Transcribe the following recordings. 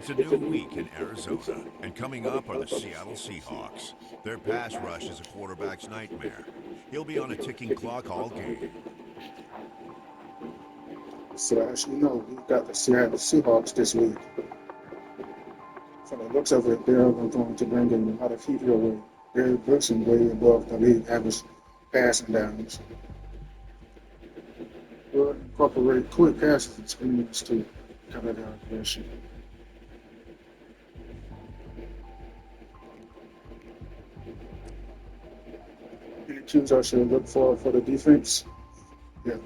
It's a new week in Arizona, and coming up are the Seattle Seahawks. Their pass rush is a quarterback's nightmare. He'll be on a ticking clock all game. So as you know, we've got the Seattle Seahawks this week. From the looks of it, they're going to bring in a lot of heat your way. They're pushing way above the league average passing downs. We'll incorporate quick passing screens to cover down pressure. Any cues I should look for the defense? Yeah.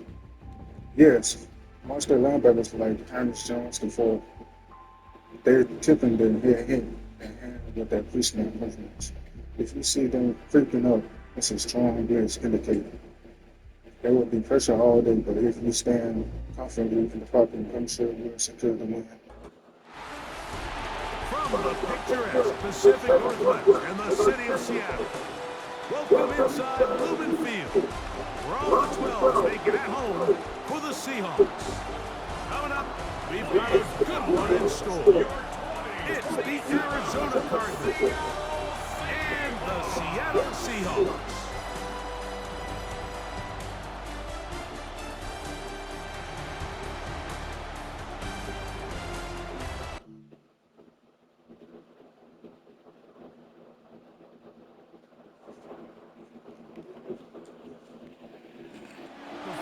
Yes. Most of their linebackers like Ernest Jones before they're tipping their head and with that pre-snap movements. If you see them creeping up, it's a strong blitz indicator. There will be pressure all day, but if you stand confidently in the pocket, I'm sure you'll secure the win. From the picturesque Pacific Northwest and the city of Seattle, welcome inside Lumen Field, where all the 12s make it at home for the Seahawks. Coming up, we've got a good one in store. It's the Arizona Cardinals and the Seattle Seahawks.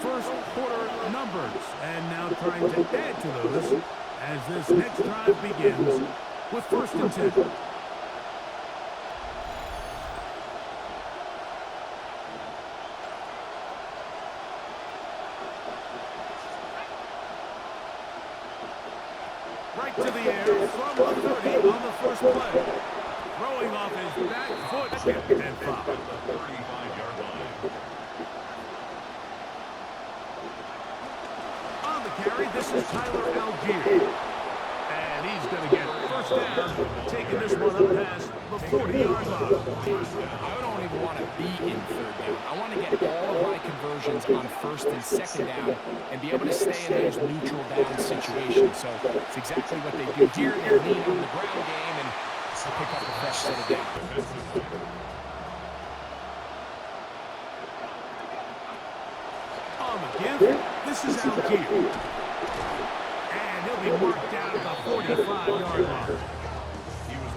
First quarter numbers, and now trying to add to those as this next drive begins with 1st and 10. Right to the air from the 30 on the first play. Throwing off his back foot and foul. 35-yard line. Carry. This is Tyler Algier. And he's going to get 1st down, taking this one up past the 40-yard line. I don't even want to be in 3rd down. I want to get all of my conversions on 1st and 2nd down and be able to stay in those neutral down situations. So it's exactly what they do here. They lean on the ground game and pick up a fresh set of downs. On the give, this is Algier. And he'll be marked down at the 45-yard line.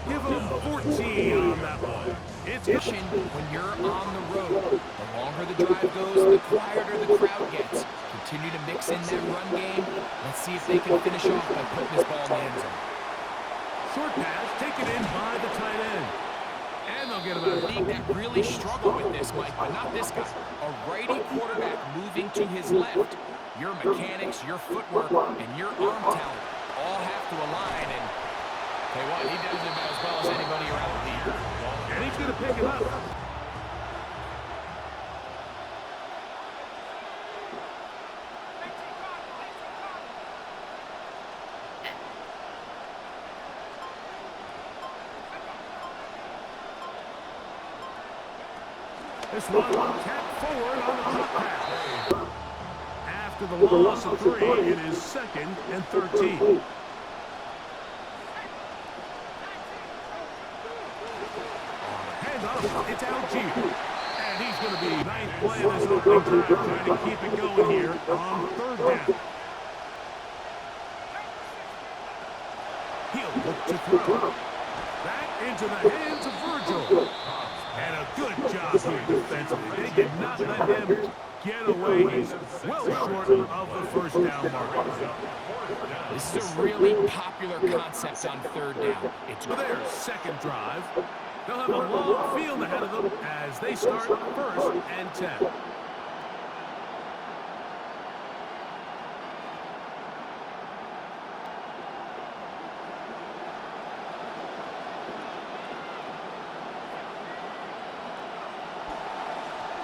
Give him 14 on that one. It's when you're on the road. The longer the drive goes, the quieter the crowd gets. Continue to mix in that run game. Let's see if they can finish off by putting this ball in the end zone. Short pass taken in by the tight end. And they'll get about a league that really struggled with this, Mike, but not this guy. A righty quarterback moving to his left. Your mechanics, your footwork, and your arm talent all have to align. And tell you what, he does it about as well as anybody around the league. And he's going to pick it up. This one tapped forward on the top pass. After the loss of 3, it is 2nd and 13. Handoff, it's Algier. And he's going to be 9th play of his opening drive, trying to keep it going here on 3rd down. He'll look to throw. Back into the hands of Virgil. And a good job here defensively. They did not let him get away. He's well short of the 1st down mark. This is a really popular concept on 3rd down. It's their 2nd drive. They'll have a long field ahead of them as they start 1st and 10.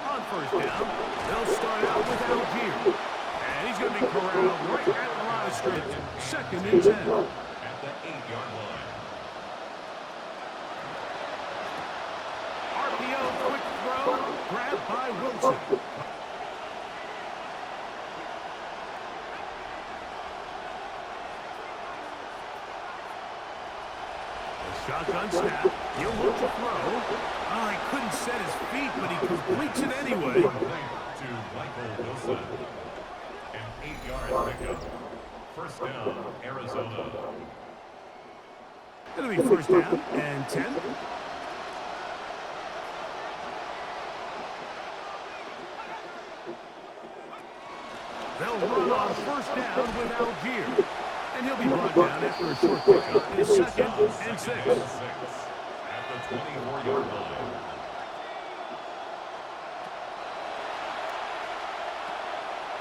On 1st down, they'll start out with Algier. And he's going to be corralled right at the line of scrimmage. 2nd and 10. At the 8-yard line. RPO, quick throw, grabbed by Wilson. Shotgun snap. He'll look to throw. Oh, he couldn't set his feet, but he completes it anyway. To Michael Wilson. An 8-yard pickup. First down, Arizona. It'll be first down and 10. They'll run on first down with Algier. And he'll be brought down after a short pickup. It's second and 6. At the 24-yard line.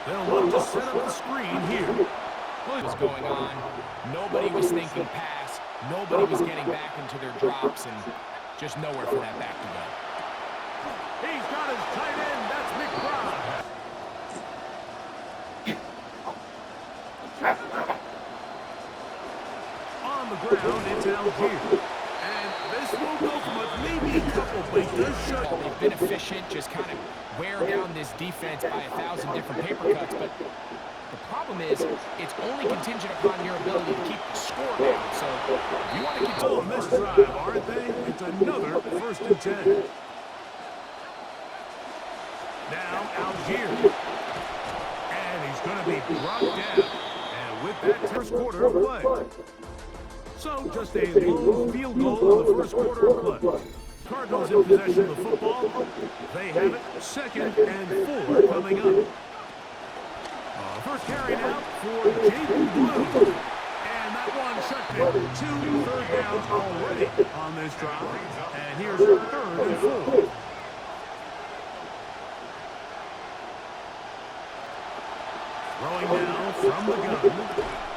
They'll look to set up the screen here. What was going on? Nobody was thinking pass. Nobody was getting back into their drops, and just nowhere for that back to go. He's got his tight end. That's McBride. On the ground, it's Algier. And this won't go for much. Maybe a couple, but he does shut. They've been efficient, just kind of wear down this defense by 1,000 different paper cuts, but the problem is it's only contingent upon your ability to keep the score down. So if you want to Oh, continue this drive, aren't they? It's another first and 10. Now Algier. And he's going to be brought down. And with that first quarter of play. So just a low field goal in the first quarter of play. Cardinals in possession of the football. They have it second and 4 coming up. First carry now for Jaden Blue. And that one shut down. 2 third downs already on this drive. And here's third and 4. Throwing now from the gun.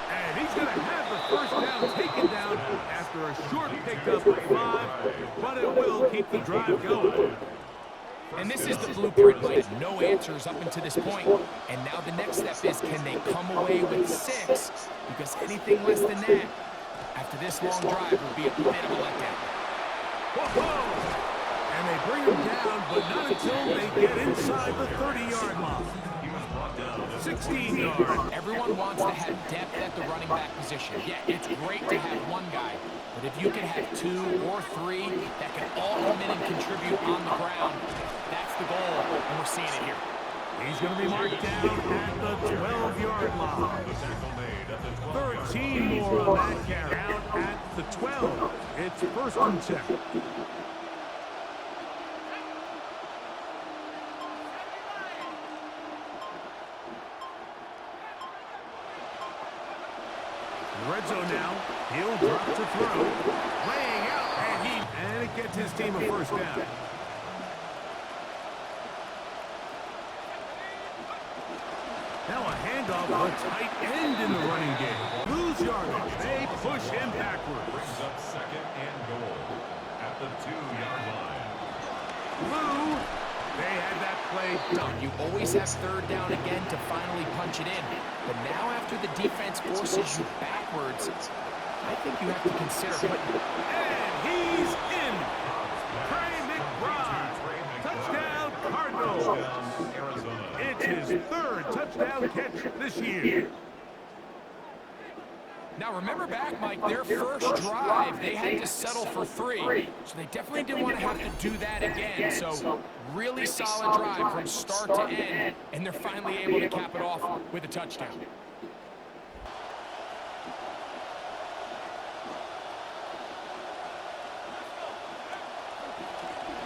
And he's going to have the first down taken down after a short pickup of 5. But it will keep the drive going. And this is the blueprint, Mike. No answers up until this point. And now the next step is, can they come away with 6? Because anything less than that, after this long drive, will be a bit of a letdown. Whoa! And they bring him down, but not until they get inside the 30-yard line. 16 yards. Everyone wants to have depth at the running back position. Yeah, it's great to have one guy, but if you can have 2 or 3 that can all come in and contribute on the ground, that's the goal, and we're seeing it here. He's going to be marked down at the 12-yard line. 13 more on that carry. Down at the 12. It's first and 10. Red zone now. He'll drop to throw. Laying out, and it gets his team a first down. Now a handoff, a tight end in the running game. Lose yardage. They push him backwards. Brings up second and goal at the 2-yard line. Blue. They had that play done. You always have third down again to finally punch it in. But now after the defense forces you backwards, I think you have to consider putting... And he's in. Trey McBride. Touchdown, Cardinals. Touchdown, Arizona. It's his 3rd touchdown catch this year. Now remember back, Mike, their first drive, they had to settle for 3. So they definitely didn't want to have to do that again. So really solid drive from start to end, and they're finally able to cap it off with a touchdown.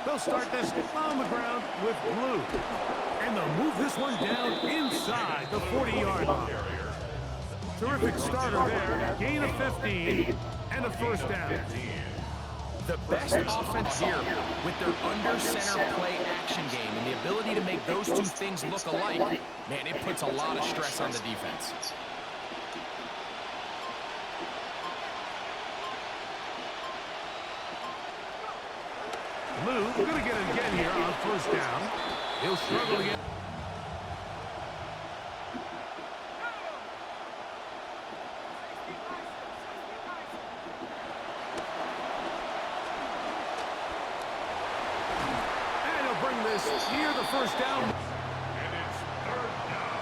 They'll start this on the ground with Blue. And they'll move this one down inside the 40-yard line. Terrific starter there. Gain of 15 and a first down. The best offense here with their under-center play action game and the ability to make those 2 things look alike, man, it puts a lot of stress on the defense. Blue, going to get it again here on first down. He'll struggle again. And he'll bring this near the first down. And it's 3rd down.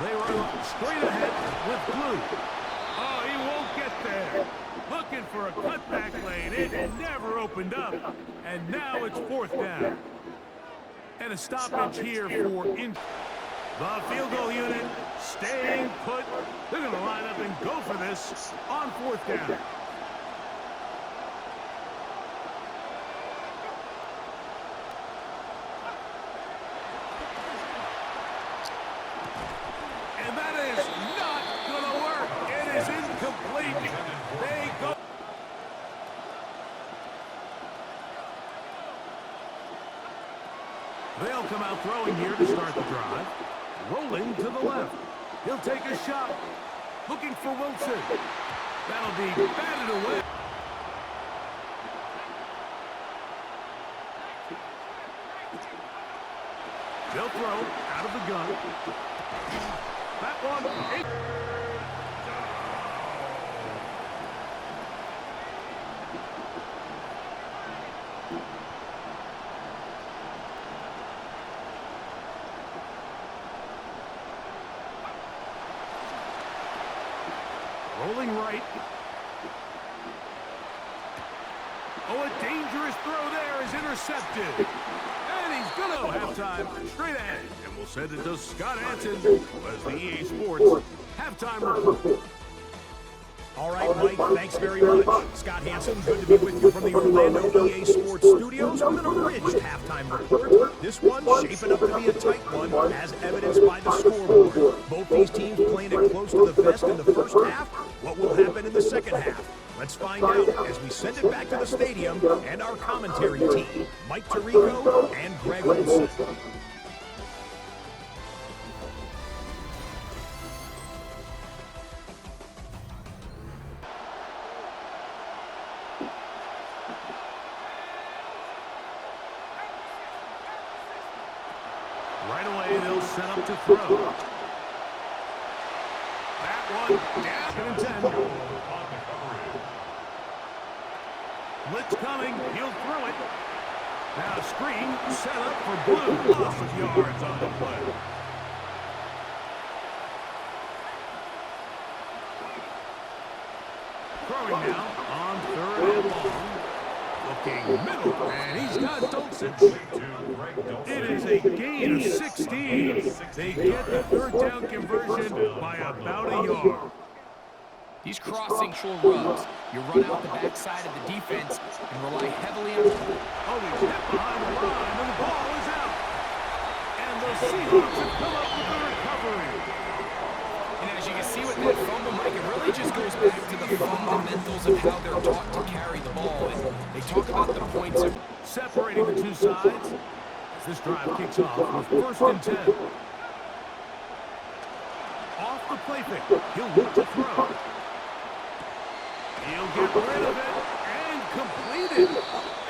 They run straight ahead with Blue. Oh, he won't get there. Looking for a cutback lane. It never opened up. And now it's 4th down. And a stoppage here for the field goal unit staying put. They're going to line up and go for this on 4th down. And that is not going to work. It is incomplete. They go. They'll come out throwing here to start the drive. Rolling to the left. He'll take a shot. Looking for Wilson. That'll be batted away. They'll throw out of the gun. That one. Rolling right. Oh, a dangerous throw there is intercepted. And he's going to halftime straight ahead. And we'll send it to Scott Hansen as the EA Sports halftime report. All right, Mike, thanks very much. Scott Hansen, good to be with you from the Orlando EA Sports Studios with an abridged halftime report. This one shaping up to be a tight one, as evidenced by the scoreboard. Both these teams playing it close to the vest in the first half. What will happen in the second half? Let's find out as we send it back to the stadium and our commentary team, Mike Tirico and Greg Olson. Right away, they'll set up to throw. That one down and 10. Blitz coming. He'll throw it. Now screen set up for Blue. Loss of yards on the play. Throwing now on 3rd and long. Looking middle, and he's got Dulcich. It is a gain of 16. They get the 3rd down conversion by about a yard. These crossing short runs, you run out the backside of the defense and rely heavily on. Oh, he's hit behind the line, and the ball is out. And the Seahawks have come up with the recovery. And as you can see with that fumble, Mike, it really just goes back to the fundamentals of how they're taught to carry the ball. And they talk about the points of Separating the two sides as this drive kicks off with 1st and 10. Off the play fake, he'll look to throw. He'll get rid of it and complete it.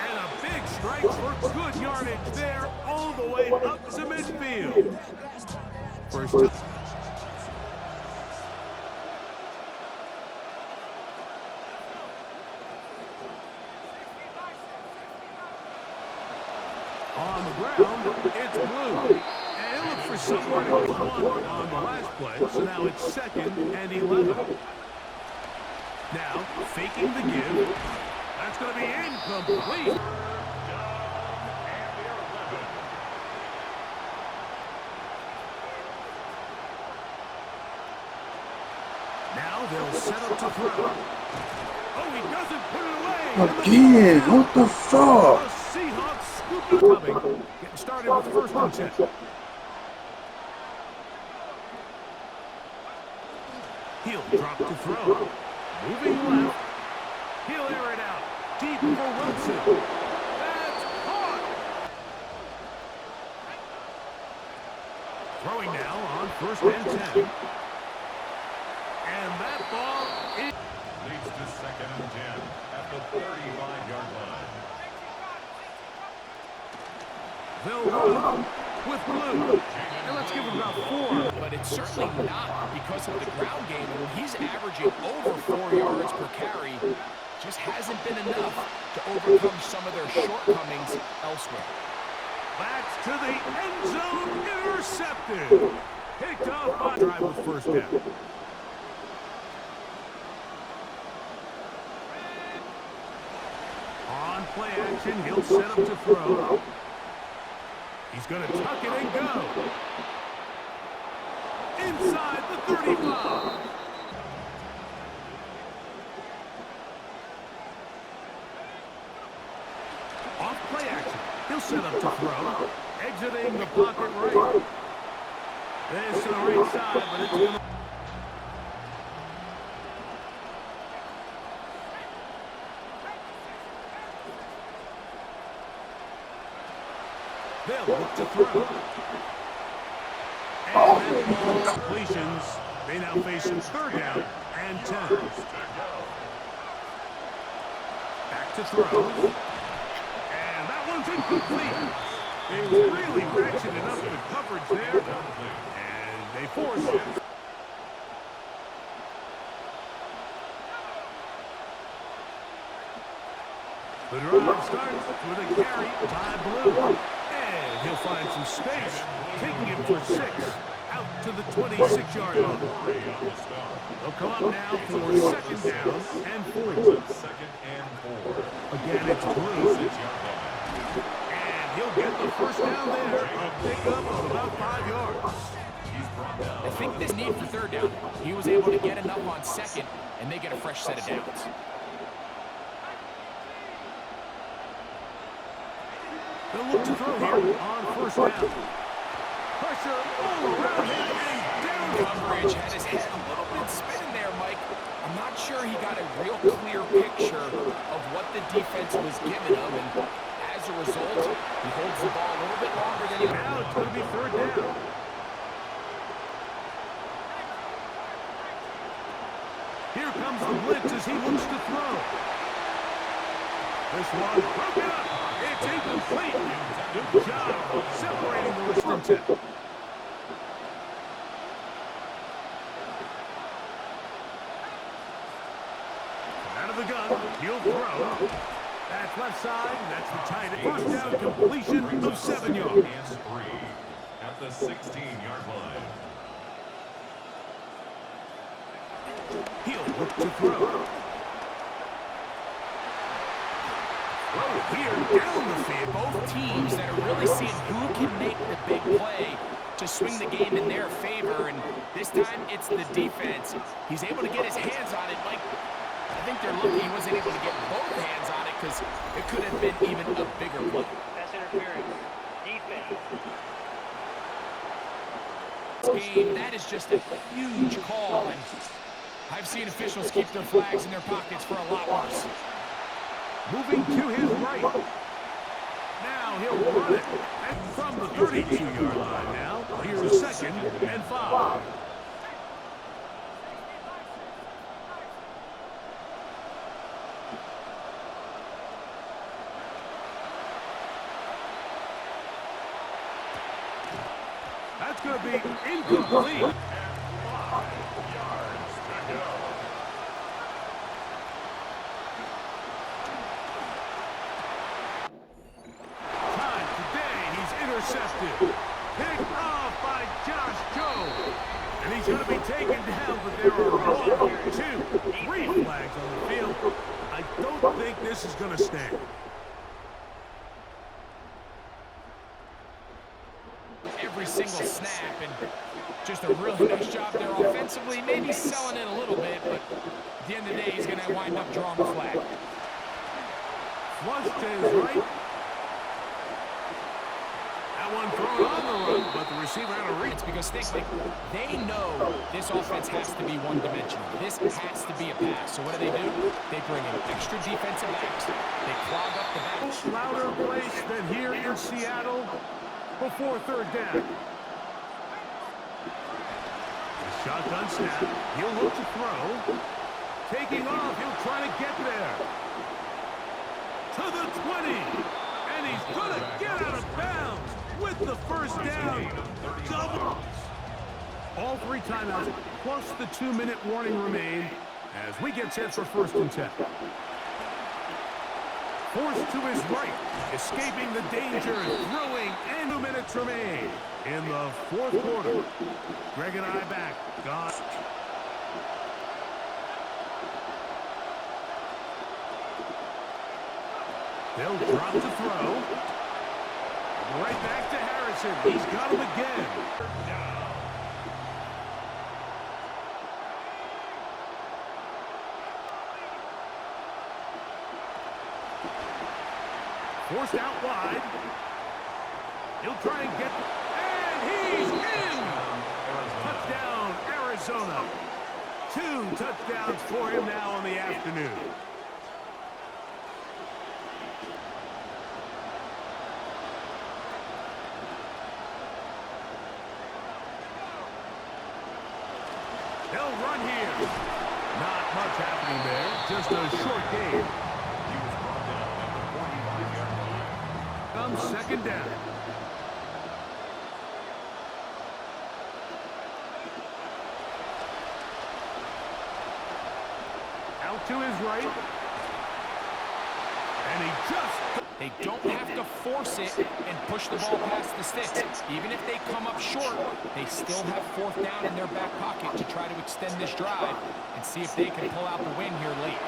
And a big strike for good yardage there all the way up to midfield. First on the ground, it's Blue. And he'll look for somewhere to go on the last play. So now it's 2nd and 11. Now, faking the give. That's going to be incomplete. Now they'll set up to throw. Oh, he doesn't put it away. Again, what the The fuck? Seahawks scoop it coming. Getting started with 1st and 10. He'll drop to throw. Moving left. He'll air it out. Deep for Wilson. That's caught. Throwing now on 1st and 10. And that ball is... Leads to 2nd and 10 at the 35-yard line. They'll run with Blue. And let's give him about 4. but it's certainly not because of the ground game. And when he's averaging over 4 yards per carry, just hasn't been enough to overcome some of their shortcomings elsewhere. That's to the end zone, intercepted. Picked off by drive with first down. On play action, he'll set up to throw. He's going to tuck it and go. Inside the 35. Off play action, he'll set up to throw. Exiting the pocket right. This to the right side, but it's going to... They'll look to throw. And that ball completions. They now face him third down and 10. Back to throw. And that one's incomplete. They really ratcheted up the coverage there. And they force it. The drive starts with a carry by Blue. And he'll find some space, taking it for 6, out to the 26-yard line. They'll come up now for second down and 4. Again, it's Blue. And he'll get the first down there, a pickup of about 5 yards. I think this need for third down. He was able to get enough on second, and they get a fresh set of downs. They'll look to throw here on first down. Pressure all around him and down. Coverage had his head a little bit spinning there, Mike. I'm not sure he got a real clear picture of what the defense was giving him, and as a result, he holds the ball a little bit longer than he... Now it's going to be third down. Here comes the blitz as he looks to throw. This one broken up. It's incomplete. Good job separating the wrist tip. Out of the gun, he'll throw. That's left side, and that's the tight end. First down completion of 7 yards. At the 16-yard line. He'll look to throw. Here down the field. Both teams that are really seeing who can make the big play to swing the game in their favor, and this time it's the defense. He's able to get his hands on it, Mike. I think they're lucky he wasn't able to get both hands on it because it could have been even a bigger play. Pass interference. Defense. Game, that is just a huge call, and I've seen officials keep their flags in their pockets for a lot worse. Moving to his right. Now he'll run it. And from the 32-yard line now, here's second and 5. That's going to be incomplete. Intercepted. Picked off by Josh Jones. And he's going to be taken down, but there are 1, 2, 3 flags on the field. I don't think this is going to stand. Every single snap, and just a really nice job there offensively. Maybe selling it a little bit, but at the end of the day, he's going to wind up drawing the flag. Flush to his right. One thrown on the run, but the receiver out of reach. Because they know this offense has to be one-dimensional. This has to be a pass. So what do? They bring in extra defensive backs. They clog up the back. Louder place than here in Seattle before third down. The shotgun snap. He'll look to throw. Taking off. He'll try to get there. To the 20. And he's going to get out of bounds with the first down. Double. All 3 timeouts plus the 2-minute warning remain as we get set for first and 10. Forced to his right, escaping the danger, throwing, and 2 minutes remain in the fourth quarter. Greg and I back. God. They'll drop to throw. Right back to Harrison. He's got him again. Forced out wide. He'll try and get... And he's in! Touchdown, Arizona. 2 touchdowns for him now in the afternoon. They'll run here. Not much happening there. Just a short game. He was brought down at the 45-yard line. Comes second down. Out to his right. And he just... They don't have to force it and push the ball past the sticks. Even if they come up short, they still have 4th down in their back pocket to try to extend this drive and see if they can pull out the win here late.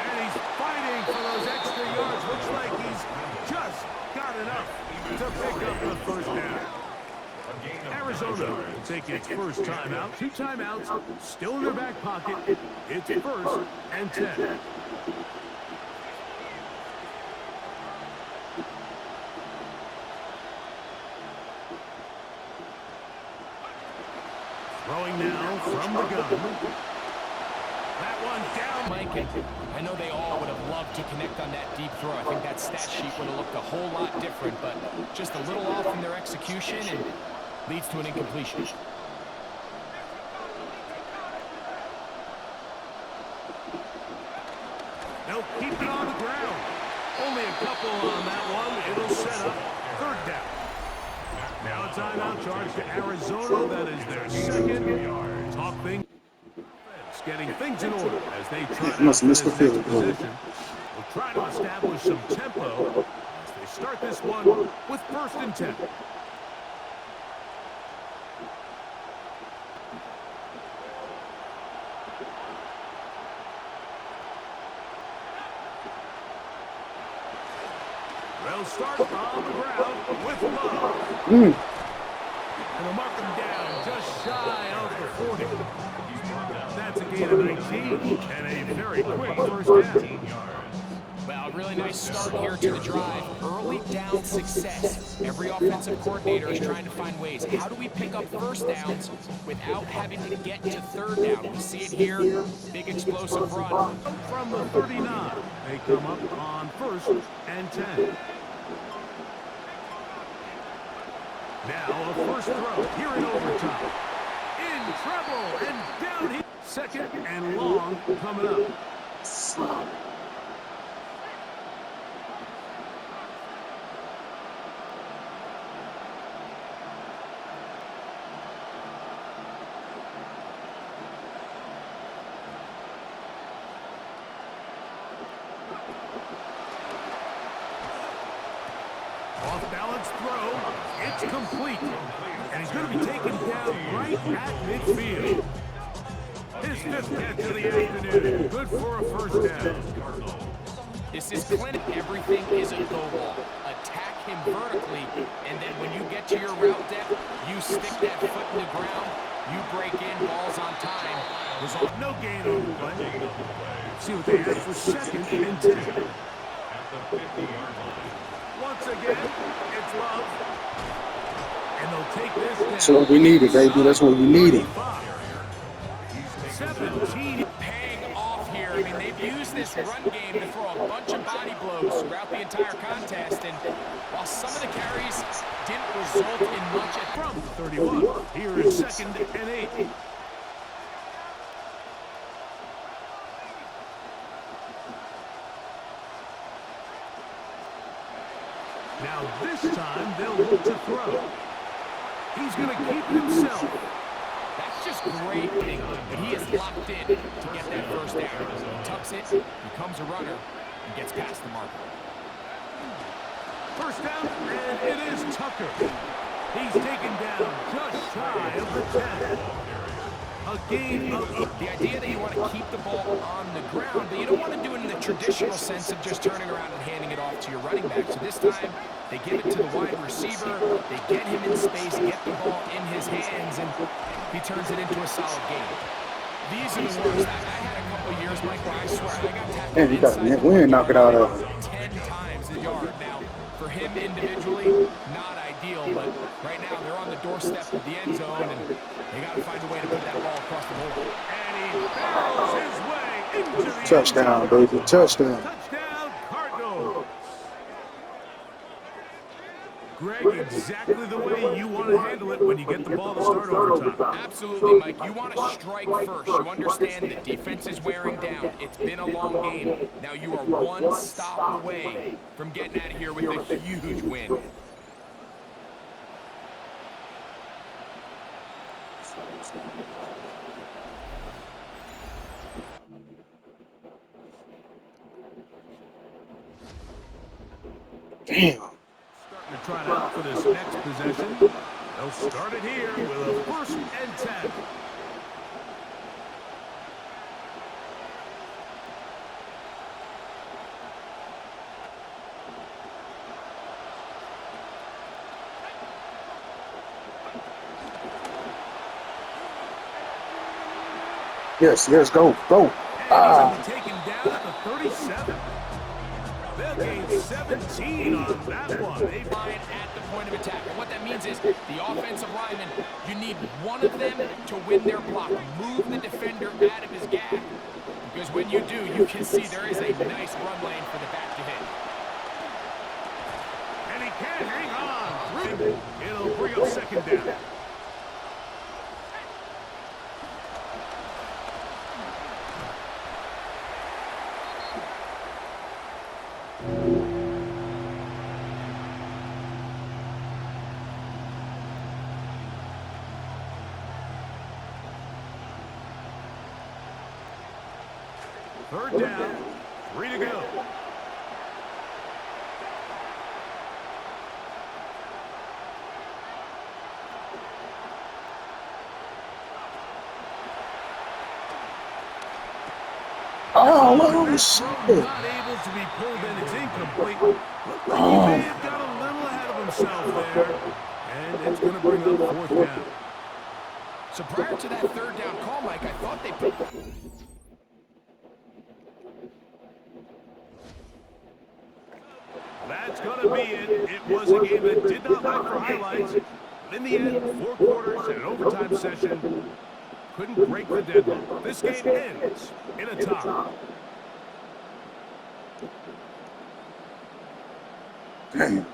And he's fighting for those extra yards. Looks like he's just got enough to pick up the first down. Arizona will take its first timeout. 2 timeouts still in their back pocket. It's 1st and 10. Throwing now from the gun. That one down. Mike, I know they all would have loved to connect on that deep throw. I think that stat sheet would have looked a whole lot different, but just a little off in their execution and leads to an incompletion. They'll keep it on the ground. Only a couple on that one. It'll set up 3rd down. Now a timeout charge to Arizona. That is their second. Talk things. Getting things in order as they try to Must miss the position. field goal. We'll try to establish some tempo as they start this one with 1st and 10. They'll start on the ground with Love. And they'll mark him down just shy of the 40. That's a gain of 19 and a very quick first down. Well, a really nice start here to the drive. Early down success. Every offensive coordinator is trying to find ways. How do we pick up first downs without having to get to 3rd down? We see it here. Big explosive run. From the 39, they come up on 1st and 10. Now a first throw here in overtime. In trouble and down here. 2nd and long coming up. Off-balance throw. It's complete. And he's going to be taken down right at midfield. His 5th catch of the afternoon. Good for a first down. This is clinic. Everything is a go ball. Attack him vertically, and then when you get to your route depth, you stick that foot in the ground, you break in, balls on time. Result, no gain on the play. See what they have for 2nd and 10. At the 50-yard line. Once again, it's Love. And they'll take this down. That's what we needed, baby. That's what we needed. 17. Paying off here. I mean, they've used this run game to throw a bunch of body blows throughout the entire contest, and while some of the carries didn't result in much at From 31, here is 2nd and 8. Now this time they'll look to throw. He's going to keep himself. that just great running, but he is locked in to get that first down. He tucks it, becomes a runner, and gets past the marker. First down, and it is Tucker. He's taken down just shy of the 10. A gain of... The idea that you want to keep the ball on the ground, but you don't want to do it in the traditional sense of just turning around and handing it off to your running back. So this time, they give it to the wide receiver, they get him in space, get the ball in his hands, and he turns it into a solid game. These are the worst. I had a couple of years, Mike, where I swear I got tackled Man, you got inside the wind knock it out of 10 times the yard. Now, for him individually, not ideal, but right now they're on the doorstep of the end zone, and they got to find a way to put that ball across the board. And he barrels his way into the touchdown, end zone. baby, touchdown. Touchdown, Cardinals. Greg, exactly the way you want to handle it when you get the ball to start overtime. Absolutely, Mike. You want to strike first. You understand that defense is wearing down. It's been a long game. Now you are one stop away from getting out of here with a huge win. Damn. Starting to try it out for this next possession. They'll start it here with a 1st and 10. Yes, yes, go, go. And he's taken down at the 37. They'll gain 17 on that one. They line at the point of attack. And what that means is the offensive lineman, you need one of them to win their block. Move the defender out of his gap. Because when you do, you can see there is a nice run lane for the back to hit. And he can hang on through. It'll bring up 2nd down. Third down, 3 to go. Oh, shit. Not able to be pulled in. It's incomplete. Looked like he may have got a little ahead of himself there. And it's going to bring up 4th down. So prior to that 3rd down call, Mike, I thought they put... That's going to be it. It was a game that did not lack for highlights. But in the end, 4 quarters and an overtime session couldn't break the deadlock. This game ends in a tie. Damn.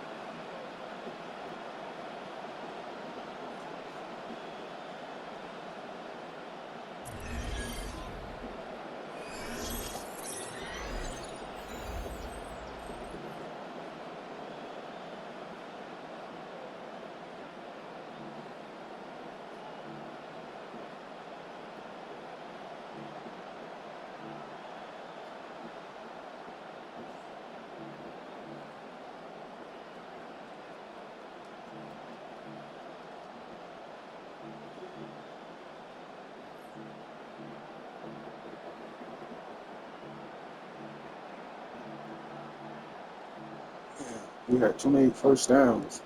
We had too many first downs.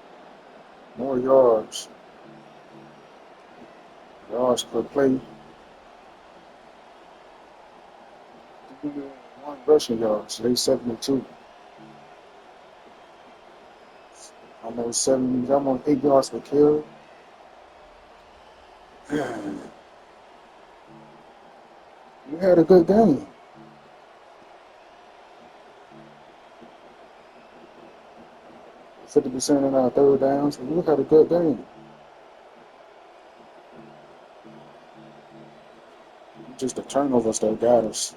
More yards. Yards per play. 1 rushing yards. They 72. Almost 8 yards per carry. We had a good game. %, in our 3rd downs. We had a good game. Just the turnovers that got us.